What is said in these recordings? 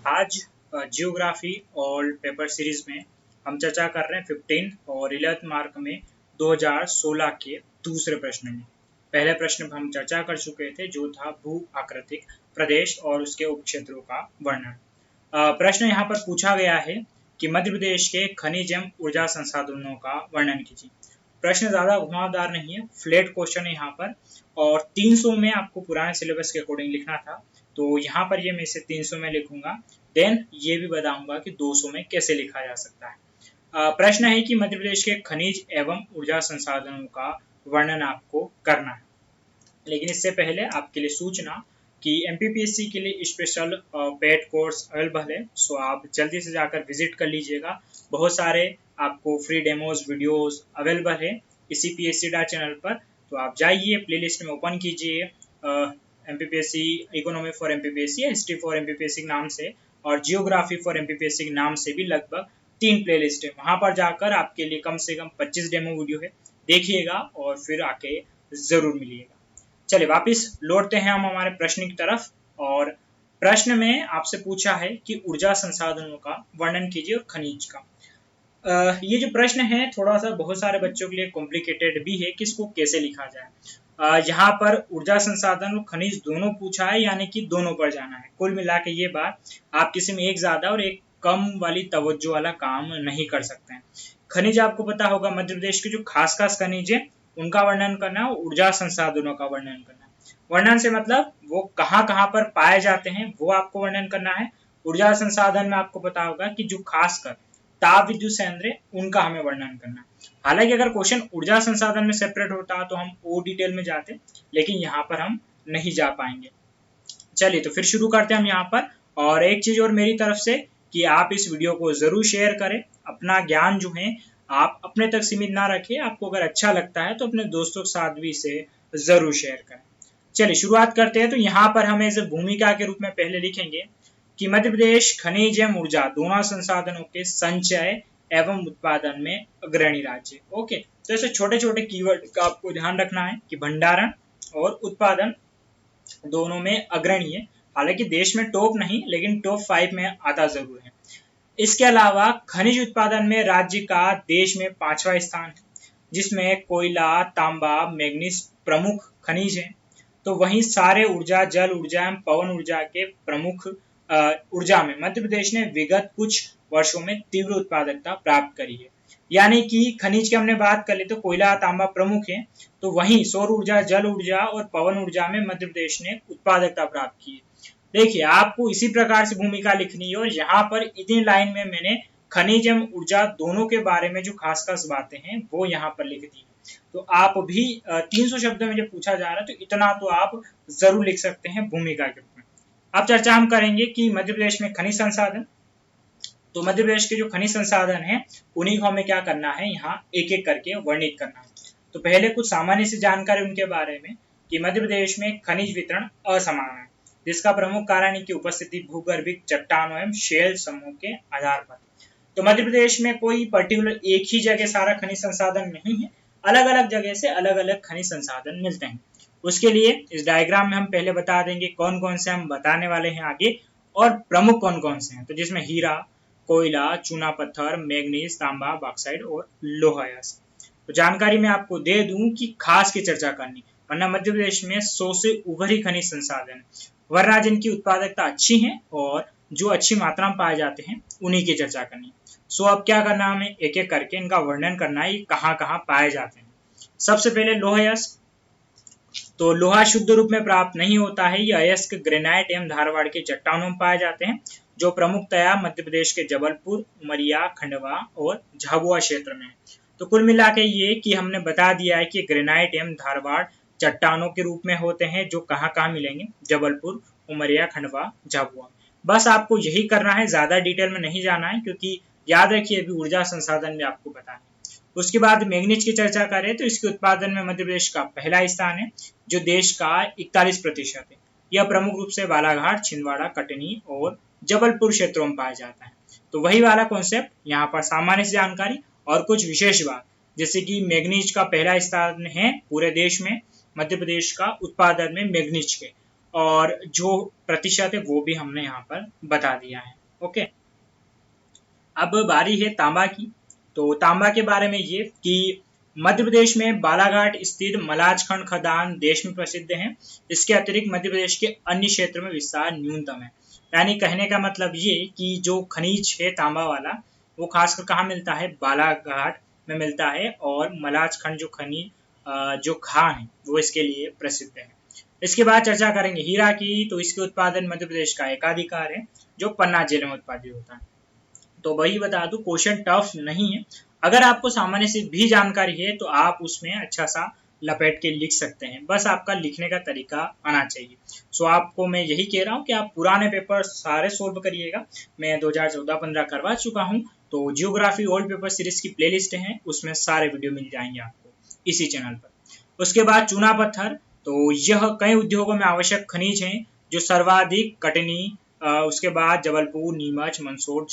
आज जियोग्राफी और paper series में हम चर्चा कर रहे हैं 15 और 11th मार्क में 2016 के दूसरे प्रश्न में। पहले प्रश्न में हम चर्चा कर चुके थे जो था भू आकृतिक प्रदेश और उसके उपक्षेत्रों का वर्णन। प्रश्न यहाँ पर पूछा गया है कि मध्य प्रदेश के खनिज एवं ऊर्जा संसाधनों का वर्णन कीजिए। प्रश्न ज्यादा घुमावदार नहीं है, फ्लैट क्वेश्चन है यहाँ पर, और 300 में आपको पुराने सिलेबस के अकॉर्डिंग लिखना था, तो यहाँ पर ये मैं इसे 300 में लिखूंगा। देन ये भी बताऊंगा कि 200 में कैसे लिखा जा सकता है। प्रश्न है कि मध्य प्रदेश के खनिज एवं ऊर्जा संसाधनों का वर्णन आपको करना है। लेकिन इससे पहले आपके लिए सूचना कि एमपीपीएससी के लिए स्पेशल पेड कोर्स अवेलेबल है, सो आप जल्दी से जाकर विजिट कर लीजिएगा। बहुत सारे आपको फ्री डेमोज वीडियोस अवेलेबल है इसी पीएससी चैनल पर, तो आप जाइए प्लेलिस्ट में ओपन कीजिए MPPSC economy for MPPSC, history for MPPSC नाम से, और जियोग्राफी फॉर एमपीपीएससी के नाम से भी लगभग 3 प्लेलिस्ट है। वहां पर जाकर आपके लिए कम से कम 25 डेमो वीडियो है, देखिएगा और फिर आके जरूर मिलिएगा। चलिए वापस लौटते हैं हम हमारे प्रश्न की तरफ। और प्रश्न में आपसे पूछा है कि ऊर्जा संसाधनों का वर्णन कीजिए और खनिज का। ये जो प्रश्न है थोड़ा सा बहुत सारे बच्चों के लिए कॉम्प्लिकेटेड भी है कि इसको कैसे लिखा जाए। यहाँ पर ऊर्जा संसाधन और खनिज दोनों पूछा है, यानी कि दोनों पर जाना है। कुल मिला के ये बात, आप किसी में एक ज्यादा और एक कम वाली तवज्जो वाला काम नहीं कर सकते हैं। खनिज आपको पता होगा, मध्य प्रदेश के जो खास खास खनिज है उनका वर्णन करना, ऊर्जा संसाधनों का वर्णन करना। वर्णन से मतलब वो कहाँ कहाँ पर पाए जाते हैं वो आपको वर्णन करना है। ऊर्जा संसाधन में आपको पता होगा कि जो खासकर ताप विद्युत संयंत्र उनका हमें वर्णन करना है। हालांकि अगर क्वेश्चन ऊर्जा संसाधन में सेपरेट होता तो हम और डिटेल में जाते, लेकिन यहाँ पर हम नहीं जा पाएंगे। चलिए तो फिर शुरू करते हैं हम यहाँ पर। और एक चीज और मेरी तरफ से कि आप इस वीडियो को जरूर शेयर करें। अपना ज्ञान जो है आप अपने तक सीमित ना रखें, आपको अगर अच्छा लगता है तो अपने दोस्तों के साथ भी इसे जरूर शेयर करें। चलिए शुरुआत करते हैं। तो यहाँ पर हम एज भूमिका के रूप में पहले लिखेंगे कि मध्य प्रदेश खनिज एवं ऊर्जा दोनों संसाधनों के संचय एवं उत्पादन में अग्रणी राज्य। ओके, तो ऐसे छोटे छोटे कीवर्ड का आपको ध्यान रखना है कि भंडारण और उत्पादन दोनों में अग्रणी है। हालांकि देश में टॉप नहीं, लेकिन टॉप 5 में आता जरूर है। इसके अलावा खनिज उत्पादन में राज्य का देश में 5वां स्थान है, जिसमें कोयला, तांबा, मैग्नीज प्रमुख खनिज हैं। तो वहीं सारे ऊर्जा, जल ऊर्जा एवं पवन ऊर्जा के प्रमुख ऊर्जा में मध्य प्रदेश ने विगत कुछ वर्षों में तीव्र उत्पादकता प्राप्त करी है। यानी कि खनिज की हमने बात कर ली तो कोयला, तांबा प्रमुख है, तो वहीं सौर ऊर्जा, जल ऊर्जा और पवन ऊर्जा में मध्य प्रदेश ने उत्पादकता प्राप्त की है। देखिए आपको इसी प्रकार से भूमिका लिखनी है, और यहाँ पर इतनी लाइन में मैंने खनिज एवं ऊर्जा दोनों के बारे में जो खास खास बातें हैं वो यहाँ पर लिख दी। तो आप भी 300 शब्दों में जब पूछा जा रहा है तो इतना तो आप जरूर लिख सकते हैं भूमिका के रूप में। अब चर्चा हम करेंगे कि मध्य प्रदेश में खनिज संसाधन। तो मध्य प्रदेश के जो खनिज संसाधन है उन्हीं को हमें क्या करना है, यहाँ एक एक करके वर्णित करना है। तो पहले कुछ सामान्य सी जानकारी उनके बारे में कि मध्य प्रदेश में खनिज वितरण असमान है, जिसका प्रमुख कारण है कि उपस्थिति भूगर्भिक चट्टानों एवं शेल समूह के आधार पर। तो मध्य प्रदेश में कोई पर्टिकुलर एक ही जगह सारा खनिज संसाधन नहीं है, अलग अलग जगह से अलग अलग खनिज संसाधन मिलते हैं। उसके लिए इस डायग्राम में हम पहले बता देंगे कौन कौन से हम बताने वाले हैं आगे, और प्रमुख कौन कौन से हैं। तो जिसमें हीरा, कोयला, चूना पत्थर, मैग्नीज, तांबा, बॉक्साइट और लोहा। तो जानकारी में आपको दे दूं कि खास की चर्चा करनी, वरना मध्य प्रदेश में 100 से ऊपर ही खनिज संसाधन, वरना जिनकी उत्पादकता अच्छी है और जो अच्छी मात्रा में पाए जाते हैं उन्हीं की चर्चा करनी। सो अब क्या करना, हमें एक एक करके इनका वर्णन करना है, कहाँ कहाँ पाए जाते हैं। सबसे पहले लोहा अयस्क। तो लोहा शुद्ध रूप में प्राप्त नहीं होता है, यह अयस्क ग्रेनाइट एवं धारवाड़ के चट्टानों में पाए जाते हैं, जो प्रमुखतया मध्य प्रदेश के जबलपुर, उमरिया, खंडवा और झाबुआ क्षेत्र में। तो कुल मिला के ये कि हमने बता दिया है कि ग्रेनाइट एवं धारवाड़ चट्टानों के रूप में होते हैं, जो कहाँ कहाँ मिलेंगे, जबलपुर, उमरिया, खंडवा, झाबुआ। बस आपको यही करना है, ज्यादा डिटेल में नहीं जाना है, क्योंकि याद रखिए अभी ऊर्जा संसाधन में आपको बताना है। उसके बाद मैग्नीज की चर्चा करें तो इसके उत्पादन में मध्य प्रदेश का पहला स्थान है, जो देश का 41% है। यह प्रमुख रूप से बालाघाट, छिंदवाड़ा, कटनी और जबलपुर क्षेत्रों में पाया जाता है। तो वही वाला कॉन्सेप्ट यहाँ पर, सामान्य जानकारी और कुछ विशेष बात, जैसे कि मैग्नीज का पहला स्थान है पूरे देश में मध्य प्रदेश का उत्पादन में मैग्नीज के, और जो प्रतिशत है वो भी हमने यहाँ पर बता दिया है। ओके, अब बारी है तांबा की। तो तांबा के बारे में ये कि मध्य प्रदेश में बालाघाट स्थित मलाजखंड खदान देश में प्रसिद्ध है। इसके अतिरिक्त मध्य प्रदेश के अन्य क्षेत्रों में विस्तार न्यूनतम है। यानी कहने का मतलब ये कि जो खनिज है तांबा वाला वो खासकर कहाँ मिलता है, बालाघाट में मिलता है, और मलाजखंड जो खनिज जो खान है वो इसके लिए प्रसिद्ध है। इसके बाद चर्चा करेंगे हीरा की। तो इसके उत्पादन मध्य प्रदेश का एकाधिकार है, जो पन्ना जिले में उत्पादित होता है। तो वही बता दूं, क्वेश्चन टफ नहीं है। अगर आपको सामान्य से भी जानकारी है तो आप उसमें अच्छा सा लपेट के लिख सकते हैं, बस आपका लिखने का तरीका आना चाहिए। सो आपको मैं यही कह रहा हूँ कि आप पुराने पेपर सारे सोल्व करिएगा। मैं 2014-15 करवा चुका हूँ। तो जियोग्राफी ओल्ड पेपर सीरीज की प्लेलिस्ट है, उसमें सारे वीडियो मिल जाएंगे आपको इसी चैनल पर। उसके बाद चूना पत्थर। तो यह कई उद्योगों में आवश्यक खनिज है जो सर्वाधिक कटनी उसके बाद जबलपुर, नीमच, मंदसौर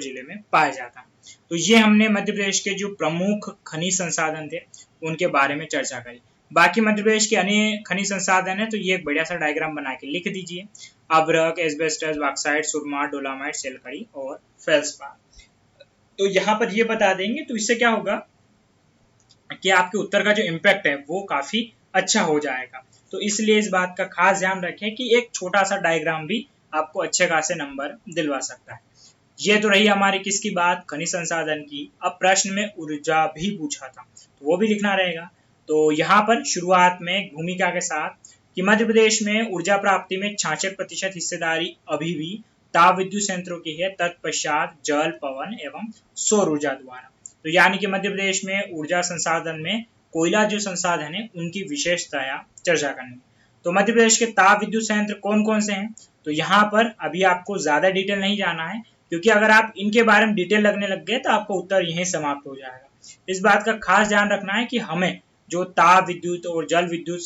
जिले में पाया जाता है। तो ये हमने मध्य प्रदेश के जो प्रमुख खनिज संसाधन थे उनके बारे में चर्चा करी। बाकी मध्य प्रदेश के अन्य खनिज संसाधन है तो ये एक बढ़िया सा डायग्राम बना के लिख दीजिए। अब्रक, एस्बेस्टस, बॉक्साइट, सुरमा, डोलामाइट, सेलकड़ी और फेल्सपार। तो यहाँ पर ये बता देंगे तो इससे क्या होगा कि आपके उत्तर का जो इम्पैक्ट है वो काफी अच्छा हो जाएगा। तो इसलिए इस बात का खास ध्यान रखें कि एक छोटा सा डायग्राम भी आपको अच्छे खासे नंबर दिलवा सकता है। ये तो रही हमारी किसकी बात, खनिज संसाधन की। अब प्रश्न में ऊर्जा भी पूछा था तो वो भी लिखना रहेगा। तो यहाँ पर शुरुआत में भूमिका के साथ कि मध्य प्रदेश में ऊर्जा प्राप्ति में 66% हिस्सेदारी अभी भी ताप विद्युत संयंत्रों की है, तत्पश्चात जल, पवन एवं सौर ऊर्जा द्वारा। तो यानी कि मध्य प्रदेश में ऊर्जा संसाधन में कोयला जो संसाधन है उनकी विशेषताया चर्चा करनी है। तो मध्य प्रदेश के ताप विद्युत संयंत्र कौन कौन से हैं, तो यहाँ पर अभी आपको ज्यादा डिटेल नहीं जाना है, क्योंकि अगर आप इनके बारे में डिटेल लगने लग गए तो आपका उत्तर यहीं समाप्त हो जाएगा। इस बात का खास ध्यान रखना है कि हमें जो ताप विद्युत और जल विद्युत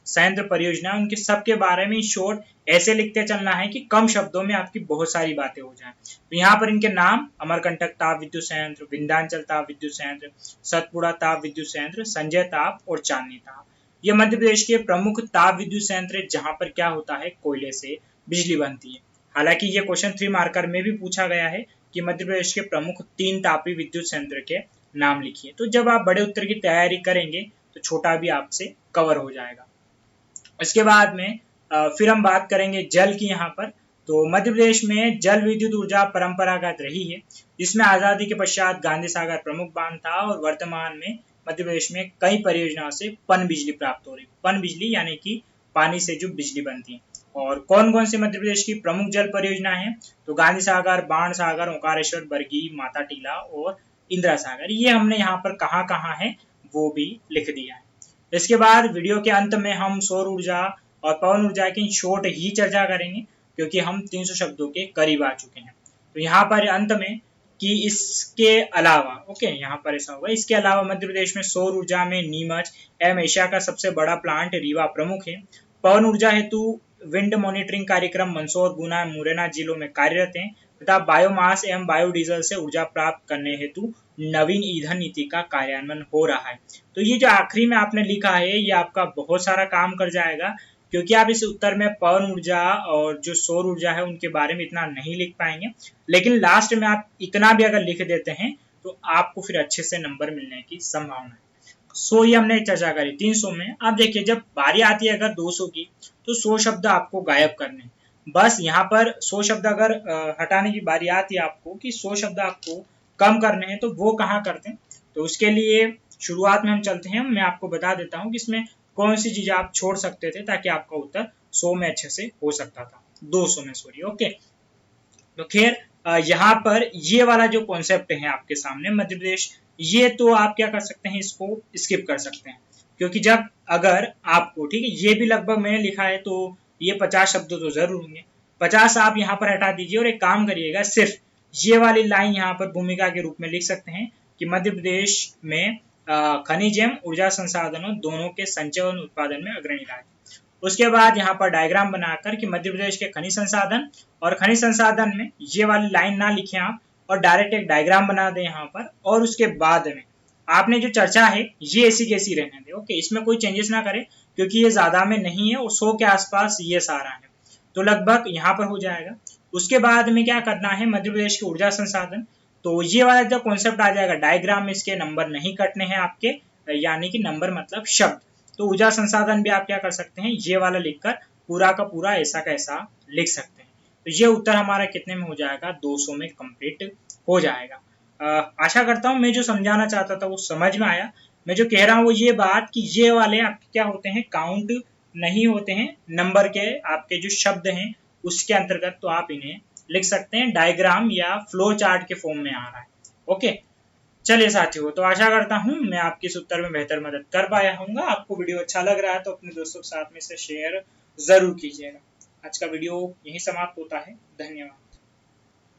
संयंत्र परियोजना उनके सबके बारे में शॉर्ट ऐसे लिखते चलना है कि कम शब्दों में आपकी बहुत सारी बातें हो जाएं। तो यहाँ पर इनके नाम: अमरकंटक ताप विद्युत संयंत्र, विंध्याचल ताप विद्युत संयंत्र, सतपुड़ा ताप विद्युत संयंत्र, संजय ताप और चांदनी ताप। ये मध्य प्रदेश के प्रमुख ताप विद्युत संयंत्र जहां पर क्या होता है, कोयले से बिजली बनती है। हालांकि ये क्वेश्चन 3 मार्कर में भी पूछा गया है कि मध्य प्रदेश के प्रमुख 3 तापी विद्युत संयंत्र के नाम लिखिए। तो जब आप बड़े उत्तर की तैयारी करेंगे तो छोटा भी आपसे कवर हो जाएगा। इसके बाद में फिर हम बात करेंगे जल की। यहाँ पर तो मध्य प्रदेश में जल विद्युत ऊर्जा परंपरागत रही है, जिसमें आजादी के पश्चात गांधी सागर प्रमुख बांध था, और वर्तमान में मध्य प्रदेश में कई परियोजनाओं से पन बिजली प्राप्त हो रही। पन बिजली यानी कि पानी से जो बिजली बनती है। और कौन कौन सी मध्य प्रदेश की प्रमुख जल परियोजना है, तो गांधी सागर, बाण सागर, ओंकारेश्वर, बरगी, माता टीला और इंदिरा सागर। ये हमने यहाँ पर कहाँ कहाँ है वो भी लिख दिया है। इसके बाद वीडियो के अंत में हम सौर ऊर्जा और पवन ऊर्जा की शॉर्ट ही चर्चा करेंगे, क्योंकि हम 300 शब्दों के करीब आ चुके हैं। तो यहाँ पर अंत में कि इसके अलावा, ओके, यहाँ पर ऐसा होगा, इसके अलावा मध्य प्रदेश में सौर ऊर्जा में नीमच एवं एशिया का सबसे बड़ा प्लांट रीवा प्रमुख है। पवन ऊर्जा हेतु विंड मॉनिटरिंग कार्यक्रम मंदसौर, गुना, मुरैना जिलों में कार्यरत हैं, तथा बायोमास एवं बायोडीजल से ऊर्जा प्राप्त करने हेतु नवीन ईंधन नीति का कार्यान्वयन हो रहा है। तो ये जो आखिरी में आपने लिखा है ये आपका बहुत सारा काम कर जाएगा, क्योंकि आप इस उत्तर में पवन ऊर्जा और जो सौर ऊर्जा है उनके बारे में इतना नहीं लिख पाएंगे, लेकिन लास्ट में आप इतना भी अगर लिख देते हैं तो आपको फिर अच्छे से नंबर मिलने की संभावना है। सो ये हमने चर्चा करी 300 में। अब देखिए जब बारी आती है अगर 200 की, तो 100 शब्द आपको गायब करने। बस यहाँ पर 100 शब्द अगर हटाने की बारी आती है आपको कि 100 शब्द आपको कम करने हैं, तो वो कहाँ करते हैं, तो उसके लिए शुरुआत में हम चलते हैं। मैं आपको बता देता हूँ कि इसमें कौन सी चीजें आप छोड़ सकते थे ताकि आपका उत्तर 100 में अच्छे से हो सकता था, 200 में सॉरी। ओके, तो खैर यहाँ पर ये वाला जो कॉन्सेप्ट है आपके सामने मध्य प्रदेश, ये तो आप क्या कर सकते हैं, इसको स्किप कर सकते हैं, क्योंकि जब अगर आपको, ठीक है, ये भी लगभग मैंने लिखा है तो ये 50 शब्द तो जरूर होंगे, 50 आप यहाँ पर हटा दीजिए और एक काम करिएगा, सिर्फ ये वाली लाइन यहाँ पर भूमिका के रूप में लिख सकते हैं कि मध्य प्रदेश में खनिज एवं ऊर्जा संसाधनों दोनों के संचय और उत्पादन में अग्रणी राज्य। उसके बाद यहाँ पर डायग्राम बनाकर कि मध्य प्रदेश के खनिज संसाधन, और खनिज संसाधन में ये वाली लाइन ना लिखें आप, और डायरेक्ट एक डायग्राम बना दें यहाँ पर, और उसके बाद में आपने जो चर्चा है ये ऐसी कैसी रहने दें। ओके, इसमें कोई चेंजेस ना करें, क्योंकि ये ज्यादा में नहीं है और 100 के आसपास ये सारा है, तो लगभग यहाँ पर हो जाएगा। उसके बाद में क्या करना है, मध्य प्रदेश के ऊर्जा संसाधन, तो ये वाला जो कॉन्सेप्ट आ जाएगा, डायग्राम में इसके नंबर नहीं कटने हैं आपके, यानी कि नंबर मतलब शब्द। तो ऊर्जा संसाधन भी आप क्या कर सकते हैं, ये वाला लिखकर पूरा का पूरा ऐसा का ऐसा लिख सकते हैं। तो ये उत्तर हमारा कितने में हो जाएगा, 200 में कंप्लीट हो जाएगा। आशा करता हूँ मैं जो समझाना चाहता था वो समझ में आया। मैं जो कह रहा हूँ वो ये बात कि ये वाले आपके क्या होते हैं, काउंट नहीं होते हैं, नंबर के आपके जो शब्द हैं उसके अंतर्गत, तो आप इन्हें लिख सकते हैं, डायग्राम या फ्लो चार्ट के फॉर्म में आ रहा है। ओके, चलिए साथियों, तो आशा करता हूँ मैं आपकी इस उत्तर में बेहतर मदद कर पाया हूँ। आपको वीडियो अच्छा लग रहा है तो अपने दोस्तों के साथ में इसे शेयर जरूर कीजिएगा। आज का वीडियो यहीं समाप्त होता है। धन्यवाद।